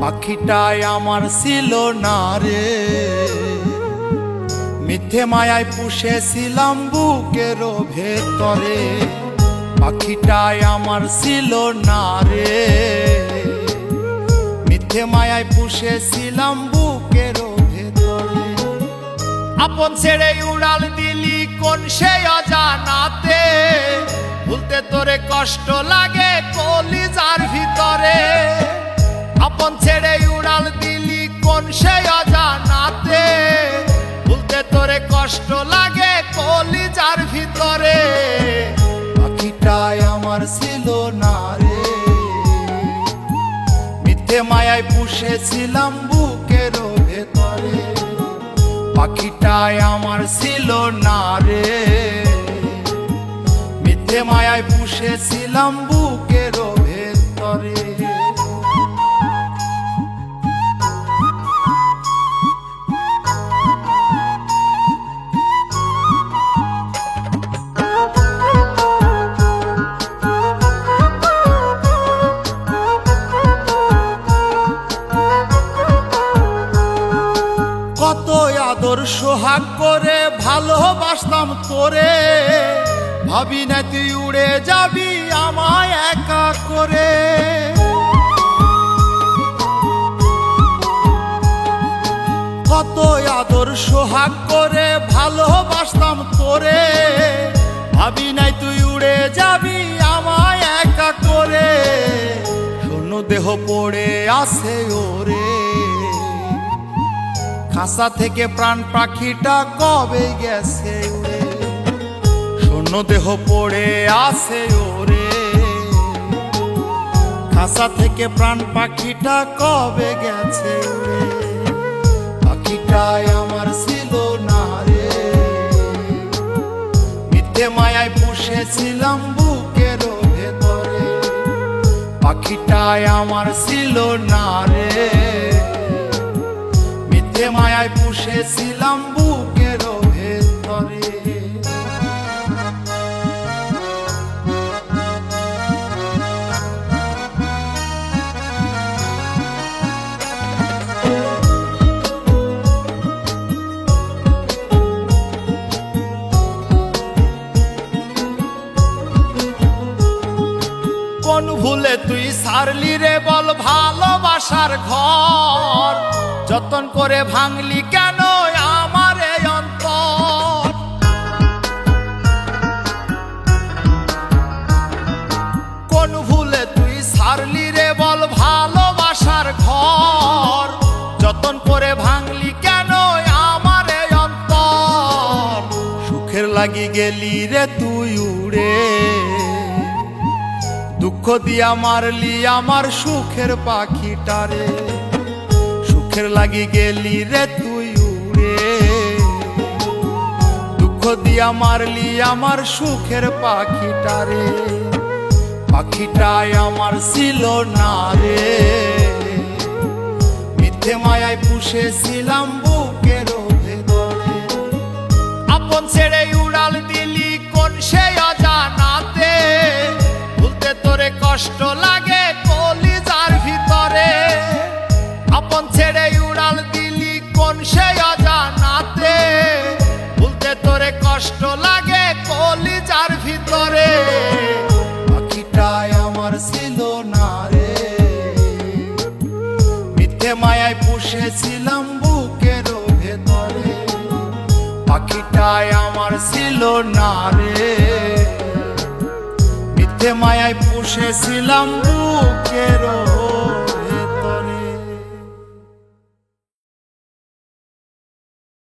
পাখিটাই আমার ছিল না রে, মিথ্যে মায়ায় পুষেছিলাম বুকের ভেতরে। পাখিটাই আমার ছিল না রে, মিথ্যে মায়ায় পুষেছিলাম বুকের ভেতরে। আপন ছেড়ে উড়াল দিলি কোন সে অজানাতে, ভুলতে তোরে কষ্ট লাগে কলিজার ভিতরে। আপন ছেড়ে উড়াল দিলি কোন সে অজানাতে, ভুলতে তোরে কষ্ট লাগে কলিজার ভিতরে। পাখিটাই আমার ছিল না রে, মিথ্যে মায়ায় পুষেছিলাম বুকের ভেতরে। পাখিটাই আমার ছিল না রে, মিথ্যে মায়ায় পুষেছিলাম বুকের ভেতরে। কত আদর সোহাগ করে ভালোবাসতাম তোরে, ভাবি না তুই উড়ে যাবি আমায় একা করে। কত আদর সোহাগ করে ভালোবাসতাম তোরে, ভাবি নাই তুই উড়ে যাবি আমায় একা করে। শূন্য দেহ পড়ে আছে ওরে, খাঁচা থেকে প্রাণ পাখিটা কবে গেছে উড়ে। শূন্য দেহ পড়ে আছে ওরে, খাঁচা থেকে প্রাণ পাখিটা কবে গেছে উড়ে। পাখিটাই আমার ছিল না রে, মিথ্যে মায়ায় পুষেছিলাম বুকের ভেতরে। পাখিটাই আমার ছিল না রে, মিথ্যে মায়ায় পুষেছিলাম বুকের ভেতরে। কোন ভুলে তুই সারলি রে বল ভালোবাসার ঘর, যতন করে ভাঙলি কেন আমার এই অন্তর। কোন ভুলে তুই সারলি রে বল ভালোবাসার ঘর, যতন করে ভাঙলি কেন আমার এই অন্তর। সুখের লাগি গেলি রে তুই উড়ে, দুঃখ দিয়া মারলি আমার সুখের পাখিটারে। সুখের লাগি গেলি রে তুই উড়ে, দুঃখ দিয়া মারলি আমার সুখের পাখিটারে। পাখিটাই আমার ছিল না রে, মিথ্যে মায়ায় পুষেছিলাম বুকের ভেতরে। আপন ছেড়ে উড়াল দিলি কোন সে অজানাতে, ভুলতে তোরে কষ্ট লাগে কলিজার ভিতরে। আপন ছেড়ে উড়াল দিলি কোন সে অজানাতে, ভুলতে তোরে কষ্ট লাগে কলিজার ভিতরে। পাখিটাই আমার ছিল না রে, মিথ্যে মায়ায় পুষেছিলাম বুকের ভেতরে। পাখিটাই আমার ছিল না রে, মিথ্যে মায়ায় পুষেছিলাম বুকের